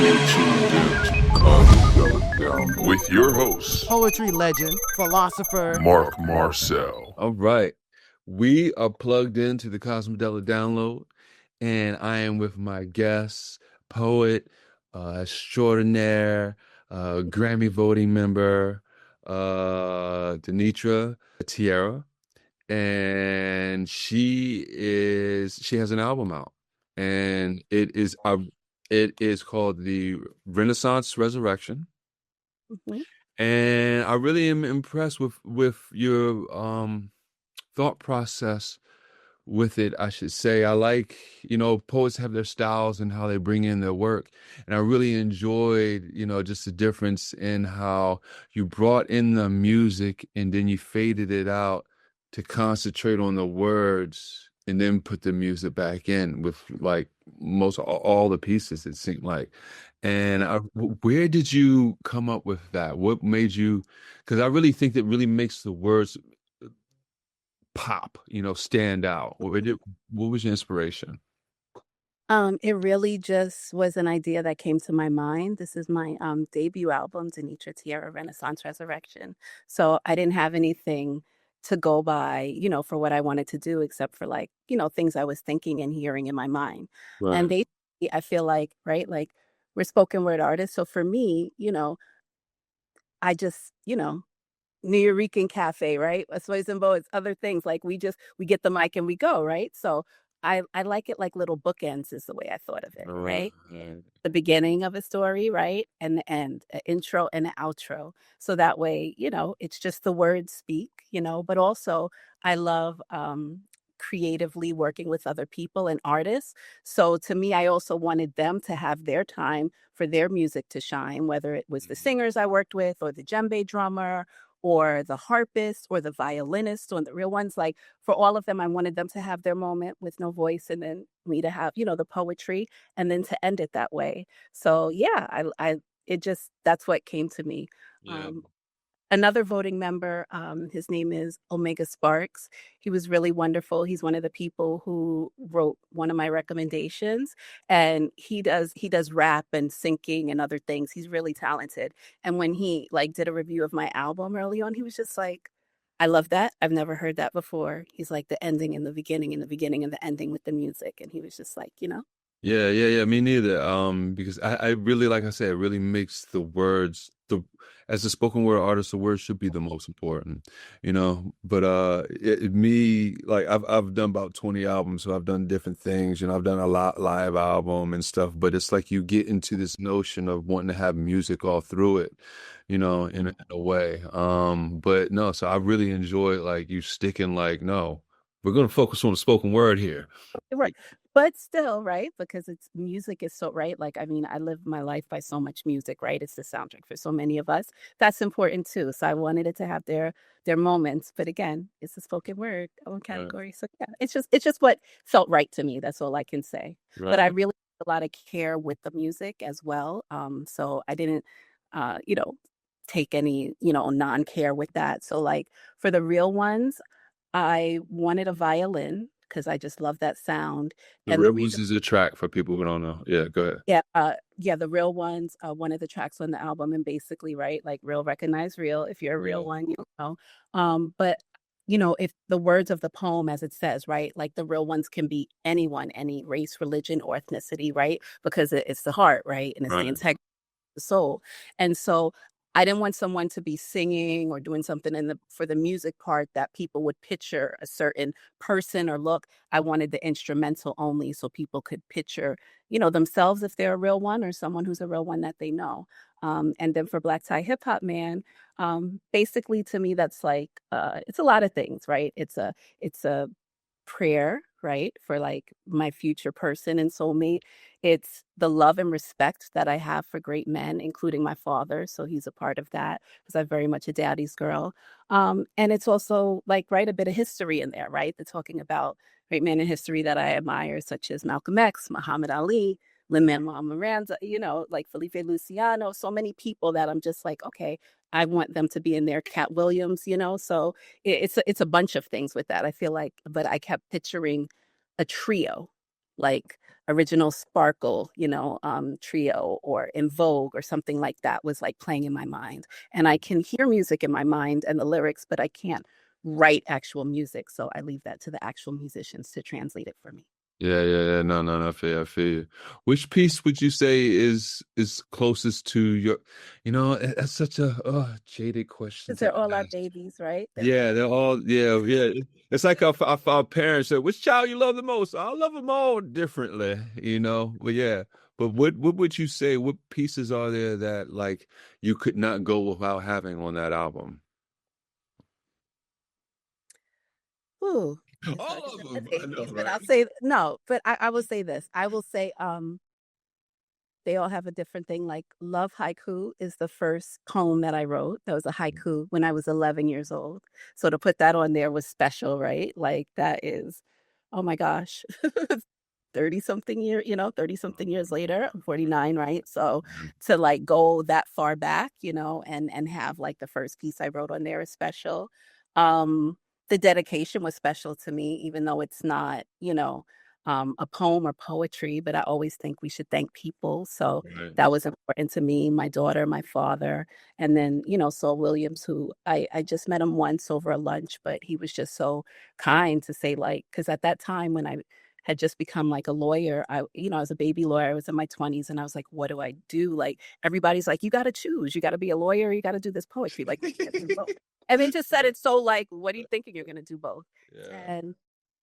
You're tuned in to Cosmidelic Down with your host, poetry legend, philosopher, Mark Marcel. All right. We are plugged into the Cosmidelic Download, and I am with my guest, poet, extraordinaire, Grammy voting member, Danitra Tierra. And she has an album out, and it is called The Renaissance Resurrection. Mhm. And I really am impressed with your thought process with it, I should say. I like, poets have their styles and how they bring in their work. And I really enjoyed, just the difference in how you brought in the music and then you faded it out to concentrate on the words and then put the music back in with like most all the pieces, it seemed like. And where did you come up with that? What made you, because I really think that really makes the words pop, stand out. What was your inspiration? It really just was an idea that came to my mind. This is my debut album, Danitra Tierra, Renaissance Resurrection. So I didn't have anything to go by, for what I wanted to do, except for like, things I was thinking and hearing in my mind. And Right. basically, I feel like, right, like we're spoken word artists. So for me, I just, New Eurekan Cafe, right? Soy Zimbo, it's other things. Like we get the mic and we go, right? So I like it like little bookends is the way I thought of it, right? Right. The beginning of a story, right? And the end, an intro and an outro. So that way, it's just the words speak, but also I love creatively working with other people and artists. So to me, I also wanted them to have their time for their music to shine, whether it was the singers I worked with or the djembe drummer or the harpist or the violinist or the real ones. Like for all of them, I wanted them to have their moment with no voice and then me to have, the poetry and then to end it that way. So yeah, it just, that's what came to me. Yeah. Another voting member, his name is Omega Sparks. He was really wonderful. He's one of the people who wrote one of my recommendations, and he does rap and syncing and other things. He's really talented. And when he like did a review of my album early on, he was just like, "I love that. I've never heard that before." He's like the ending and the beginning and the beginning and the ending with the music, and he was just like, Yeah. Me neither. Because I really, like I said, it really makes the words as a spoken word artist, the words should be the most important, But me, like I've done about 20 albums, so I've done different things. I've done a lot live album and stuff. But it's like you get into this notion of wanting to have music all through it, in a way. But no, so I really enjoy like you sticking like no. We're gonna focus on the spoken word here. right. But still, right? Because it's music is so right. Like, I mean, I live my life by so much music, right? It's the soundtrack for so many of us. That's important too. So I wanted it to have their moments. But again, it's a spoken word own Right. category. So yeah, it's just what felt right to me. That's all I can say. But I really took a lot of care with the music as well. So I didn't take any, non-care with that. So like for the real ones, I wanted a violin because I just love that sound. The And the Rebels reason, is a track for people who don't know. Yeah, go ahead. yeah, the real ones, one of the tracks on the album, and basically, right, like real recognize real. If you're a real Real. one, you know. But if the words of the poem, as it says, right, like the real ones can be anyone, any race, religion, or ethnicity, right, because it's the heart, right, and it's the Right. integrity the soul. And so I didn't want someone to be singing or doing something for the music part that people would picture a certain person or look. I wanted the instrumental only so people could picture, themselves if they're a real one or someone who's a real one that they know. And then for Black Tie Hip Hop Man, basically to me that's like it's a lot of things, right? It's a prayer, right, for like my future person and soulmate. It's the love and respect that I have for great men, including my father. So he's a part of that because I'm very much a daddy's girl. And it's also like, right, a bit of history in there, right? They're talking about great men in history that I admire, such as Malcolm X, Muhammad Ali, Lin-Manuel Miranda, like Felipe Luciano, so many people that I'm just like, okay, I want them to be in there. Cat Williams, so it's a bunch of things with that. I feel like, but I kept picturing a trio, like Original Sparkle, trio, or In Vogue or something like that was like playing in my mind. And I can hear music in my mind and the lyrics, but I can't write actual music. So I leave that to the actual musicians to translate it for me. Yeah, yeah, yeah. No, no, no. I feel you. Which piece would you say is closest to your, that's such a jaded question Because to they're all our ask. babies, right? They're all Yeah, they're all, yeah, yeah. It's like our parents said, which child you love the most? I love them all differently, But yeah, but what would you say? What pieces are there that like you could not go without having on that album? Ooh, it's hard All because of that's them. I know, babies, but right? I'll say no, but I will say this. I will say they all have a different thing. Like Love Haiku is the first poem that I wrote. That was a haiku when I was 11 years old. So to put that on there was special, right? Like that is, oh my gosh, 30 something 30 something years later, I'm 49, right? So to like go that far back, and have like the first piece I wrote on there is special. Um, the dedication was special to me, even though it's not, a poem or poetry, but I always think we should thank people. So Right. that was important to me, my daughter, my father, and then, Saul Williams, who I just met him once over a lunch, but he was just so kind to say, like, because at that time when I had just become like a lawyer, I was a baby lawyer, I was in my 20s, and I was like, what do I do? Like, everybody's like, you got to choose, you got to be a lawyer, you got to do this poetry, like, you can't do both. And they just said it so like, what are you thinking you're going to do both? Yeah. And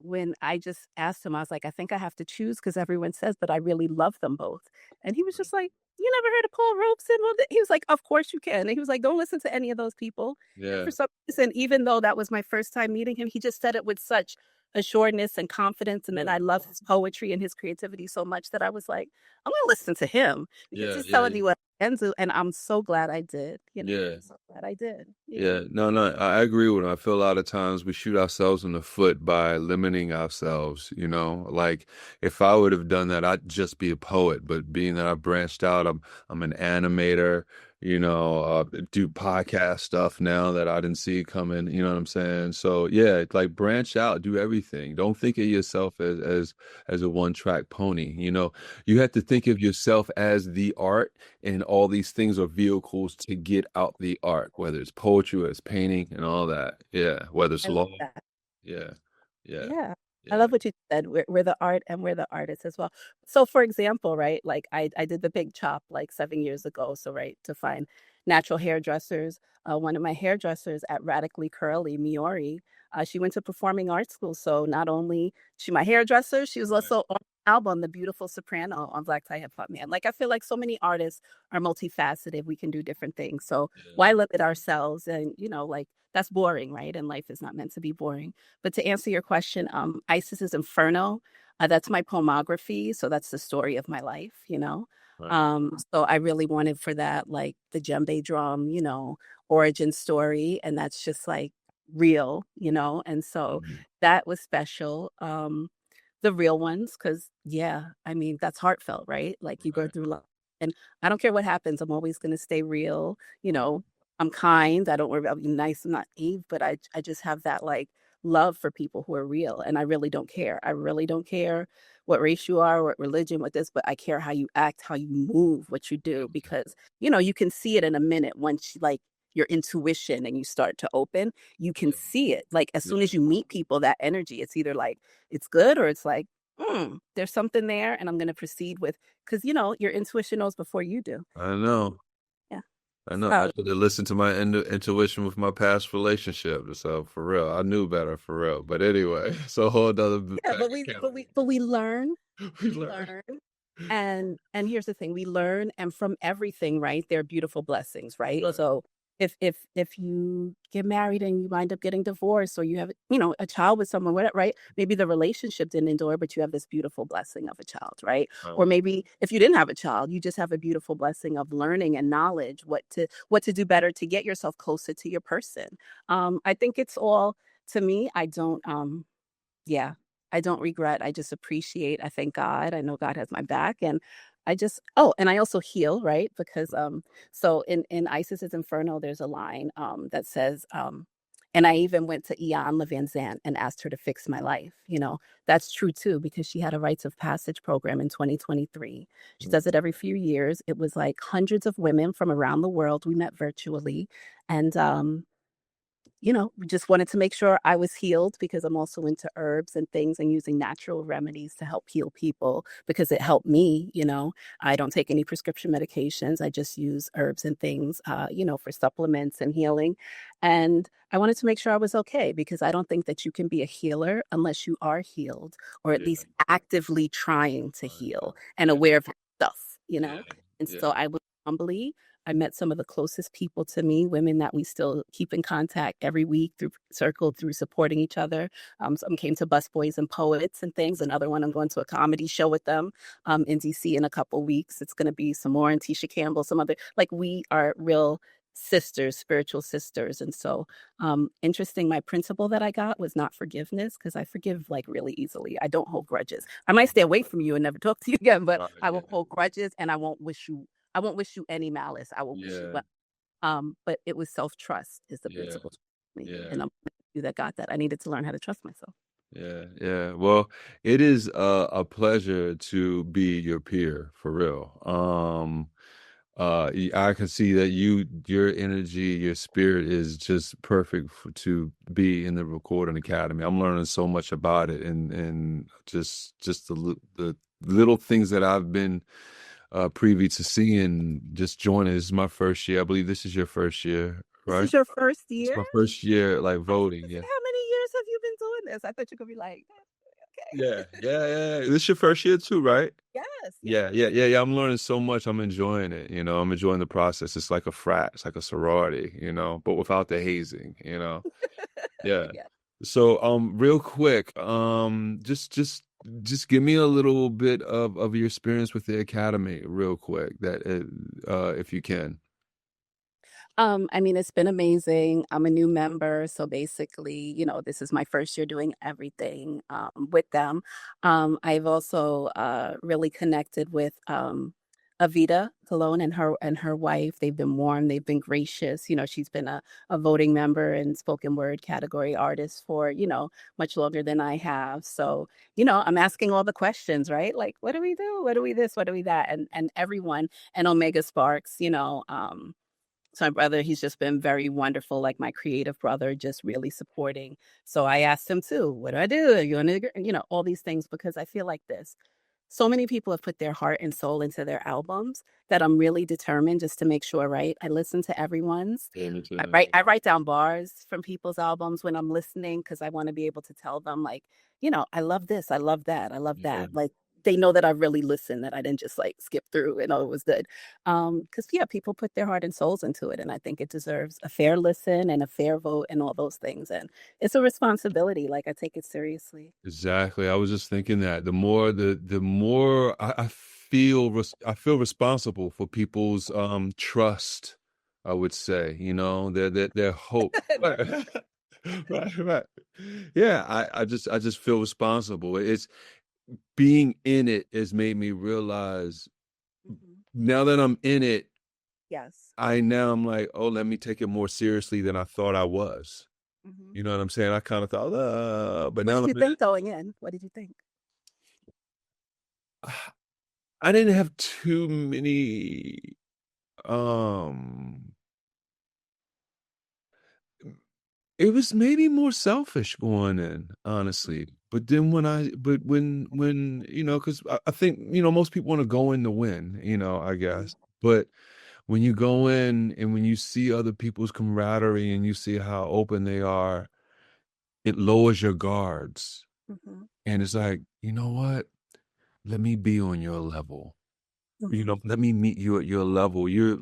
when I just asked him, I was like, I think I have to choose because everyone says, but I really love them both. And he was just like, you never heard of Paul Robeson? Well, he was like, of course you can. And he was like, don't listen to any of those people. And Yeah. for some reason, even though that was my first time meeting him, he just said it with such assuredness and confidence. And then I love his poetry and his creativity so much that I was like, I'm going to listen to him because Yeah, he's yeah, telling me what I can do. And I'm so glad I did. yeah. I'm so glad I did. Yeah. Yeah, no, no, I agree with him. I feel a lot of times we shoot ourselves in the foot by limiting ourselves, Like if I would have done that, I'd just be a poet. But being that I branched out, I'm an animator, do podcast stuff now that I didn't see coming, you know what I'm saying? So yeah, it's like branch out, do everything. Don't think of yourself as a one-track pony, You have to think of yourself as the art, and all these things are vehicles to get out the art, whether it's poetry, whether it's painting, and all that. Yeah, whether it's I love law. that. Yeah, yeah, Yeah. I yeah. love what you said. We're the art and we're the artists as well. So for example, right, like I did the big chop like 7 years ago. So right, to find natural hairdressers. One of my hairdressers at Radically Curly, Miori, she went to performing arts school. So not only she my hairdresser, she was Right. also on the album The Beautiful Soprano on Black Tie Hip Hop Man. Like I feel like so many artists are multifaceted. We can do different things. So Yeah, why limit ourselves? And like that's boring, right? And life is not meant to be boring. But to answer your question, Isis's Inferno, that's my poemography. So that's the story of my life. right. So I really wanted for that, like the djembe drum, origin story. And that's just like real. And so Mhm. that was special. The real ones, because yeah, I mean, that's heartfelt, right? Like you go Right. through life. And I don't care what happens, I'm always going to stay real. Right. I'm kind. I don't worry about being nice. I'm not Eve, but I just have that like love for people who are real. And I really don't care. I really don't care what race you are, what religion, what this, but I care how you act, how you move, what you do, because, you can see it in a minute once like your intuition and you start to open, you can Yeah. see it. Like as soon Yeah. as you meet people, that energy, it's either like it's good or it's like, there's something there. And I'm going to proceed with, because, your intuition knows before you do. I know. Yeah. I know. I So should have listened to my intuition with my past relationship. So for real, I knew better for real. But anyway, so a whole other yeah, bag but of we can but we but we learn, we we learned. learn. And here's the thing, we learn, and from everything, right? There are beautiful blessings, right? Right. So if you get married and you wind up getting divorced, or you have, a child with someone, whatever, right? Maybe the relationship didn't endure, but you have this beautiful blessing of a child, right? Or Right. maybe if you didn't have a child, you just have a beautiful blessing of learning and knowledge, what to do better to get yourself closer to your person. I think it's all, to me, yeah, I don't regret. I just appreciate. I thank God. I know God has my back, and and I also heal, right? Because so in Isis's Inferno, there's a line that says, And I even went to Ian Van Zant and asked her to fix my life. That's true too, because she had a rites of passage program in 2023. She does it every few years. It was like hundreds of women from around the world. We met virtually. And we just wanted to make sure I was healed because I'm also into herbs and things and using natural remedies to help heal people because it helped me. I don't take any prescription medications. I just use herbs and things, for supplements and healing. And I wanted to make sure I was okay because I don't think that you can be a healer unless you are healed or at Yeah. least actively trying to heal and Yeah. aware of stuff, Yeah. And Yeah. so I was humbly I met some of the closest people to me, women that we still keep in contact every week through Circle, through supporting each other. Some came to Busboys and Poets and things. Another one, I'm going to a comedy show with them in DC in a couple weeks. It's going to be some more, and Tisha Campbell, some other, like we are real sisters, spiritual sisters. And so interesting, my principle that I got was not forgiveness because I forgive like really easily. I don't hold grudges. I might stay away from you and never talk to you again, but I Yeah. won't hold grudges and I won't wish you any malice. I will wish you Yeah. well. But it was self-trust is the Yeah. principle to me. Yeah. And I'm you that got that. I needed to learn how to trust myself. Yeah, yeah. Well, it is a pleasure to be your peer for real. I can see that your energy, your spirit is just perfect to be in the Recording Academy. I'm learning so much about it, and just the little things that I've been privy to seeing. Just joining. This is my first year. I believe this is your first year, This right? is your first It's year? my first year, like I was voting. gonna Yeah. say, how many years have you been doing this? I thought you could be like, okay. Yeah, yeah, yeah. This is your first year too, right? Yes, yes. Yeah. I'm learning so much. I'm enjoying it. I'm enjoying the process. It's like a frat. It's like a sorority, but without the hazing. Yeah. Yeah. So, real quick, just give me a little bit of your experience with the academy, real quick, that if you can. It's been amazing. I'm a new member, so basically, this is my first year doing everything with them. I've also really connected with Avita Colon and her wife. They've been warm, they've been gracious. She's been a voting member and spoken word category artist for, much longer than I have. So, I'm asking all the questions, right? Like, what do we do? What do we this? What do we that? And everyone and Omega Sparks, so my brother, he's just been very wonderful, like my creative brother, just really supporting. So I asked him too, what do I do? Are you gonna, all these things because I feel like this. So many people have put their heart and soul into their albums that I'm really determined just to make sure, right? I listen to everyone's. Yeah, me too. I write down bars from people's albums when I'm listening because I want to be able to tell them, like, I love this, I love that, I love Yeah. that. Like they know that I really listened, that I didn't just like skip through and it was good. Because yeah, people put their heart and souls into it, and I think it deserves a fair listen and a fair vote and all those things. And it's a responsibility. Like I take it seriously. Exactly. I was just thinking that the more I feel responsible for people's trust, I would say, their hope. Right. Right. Yeah, I just feel responsible. It's being in it has made me realize Mhm. now that I'm in it, Yes. I'm like, oh, let me take it more seriously than I thought I was. Mhm. You know what I'm saying? I kind of thought, but What now did you I'm in think going in? What did you think? it. I didn't have too many um it was maybe more selfish going in, honestly. But then when because I think, most people want to go in to win, I Mhm. guess. But when you go in and when you see other people's camaraderie and you see how open they are, it lowers your guards. Mhm. And it's like, you know what? Let me be on your level. Mhm. Let me meet you at your level. You're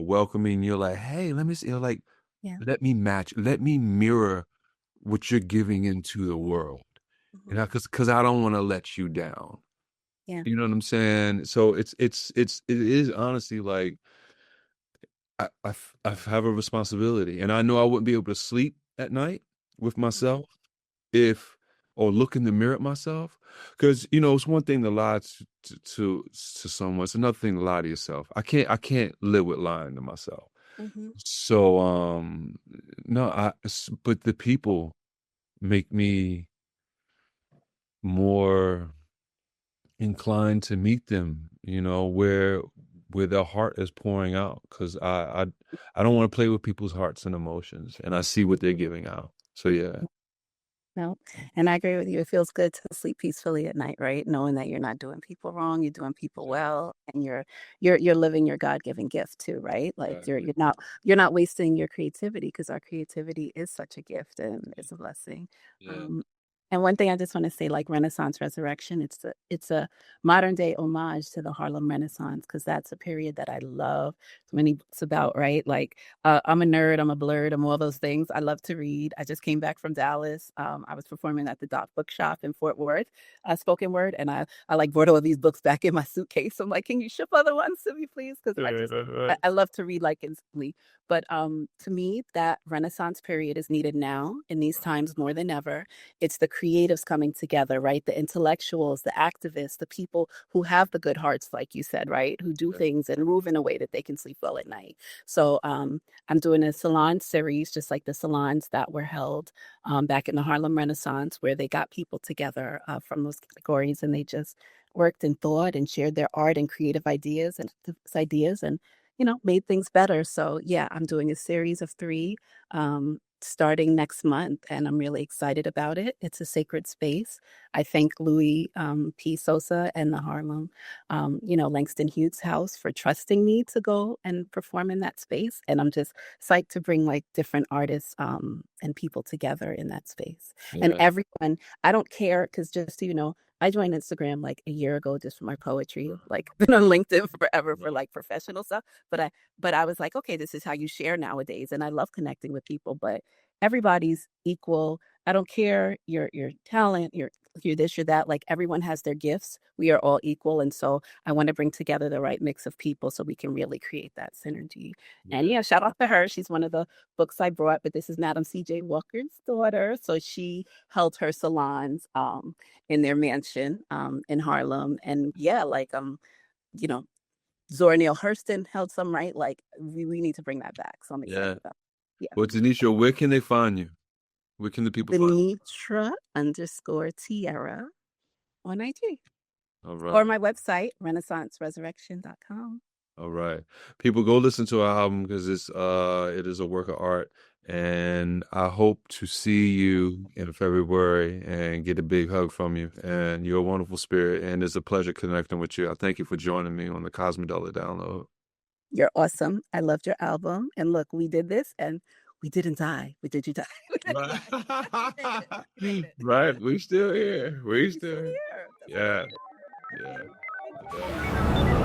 welcoming. You're like, hey, let me see. Like, Yeah. let me mirror what you're giving into the world. Mhm. Because I don't want to let you down. Yeah. You know what I'm saying? So it is honestly like I have a responsibility, and I know I wouldn't be able to sleep at night with Mhm. myself if or look in the mirror at myself, because it's one thing to lie to someone, it's another thing to lie to yourself. I can't live with lying to myself. Mhm. So no, but the people make me more inclined to meet them, you know, where their heart is pouring out, because I don't want to play with people's hearts and emotions, and I see what they're giving out. So yeah. No, and I agree with you. It feels good to sleep peacefully at night, right? Knowing that you're not doing people wrong, you're doing people well, and you're living your God-given gift too, right? Like Exactly. you're not wasting your creativity, because our creativity is such a gift and it's a blessing. Yeah. Um, and one thing I just want to say, like Renaissance Resurrection, it's a modern day homage to the Harlem Renaissance, because that's a period that I love. So many books about, right? Like I'm a nerd, I'm a blurred, I'm all those things. I love to read. I just came back from Dallas. I was performing at the Doc Bookshop in Fort Worth, spoken word, and I like brought all these books back in my suitcase. I'm like, can you ship other ones to me, please? Because Right, right, right. I love to read like instantly. But to me, that Renaissance period is needed now in these times more than ever. It's the creatives coming together, right? The intellectuals, the activists, the people who have the good hearts, like you said, right? Who do Yeah. things and move in a way that they can sleep well at night. So I'm doing a salon series, just like the salons that were held back in the Harlem Renaissance, where they got people together from those categories, and they just worked and thought and shared their art and creative ideas and made things better. So yeah, I'm doing a series of 3 starting next month, and I'm really excited about it. It's a sacred space. I thank Louis P. Sosa and the Harlem, Langston Hughes House for trusting me to go and perform in that space. And I'm just psyched to bring like different artists and people together in that space. And Yeah. everyone, I don't care, because just so you know, I joined Instagram like a year ago just for my poetry. Like been on LinkedIn forever for like professional stuff. But I was like, okay, this is how you share nowadays. And I love connecting with people, but everybody's equal. I don't care your talent, you're this, you're that. Like everyone has their gifts. We are all equal. And so I want to bring together the right mix of people so we can really create that synergy. And Yeah. yeah, shout out to her. She's one of the books I brought, but this is Madam C.J. Walker's daughter. So she held her salons in their mansion in Harlem. And yeah, like you know, Zora Neale Hurston held some, right? Like we need to bring that back. So I'm excited Yeah. about it. Yeah. Well, Tanisha, where can they find you? Where can the people find Danitra_Tierra on IG. you? All Or right. my website, renaissanceresurrection.com. All right. People, go listen to our album, because it is a work of art. And I hope to see you in February and get a big hug from you. And you're a wonderful spirit, and it's a pleasure connecting with you. I thank you for joining me on the Cosmidelic download. You're awesome. I loved your album. And look, we did this and we didn't die. We did you die? We didn't Right. die. We made it. We made it. Right. We still here. We We still still. here. That's Yeah. good. Yeah. Thank you so Yeah. much.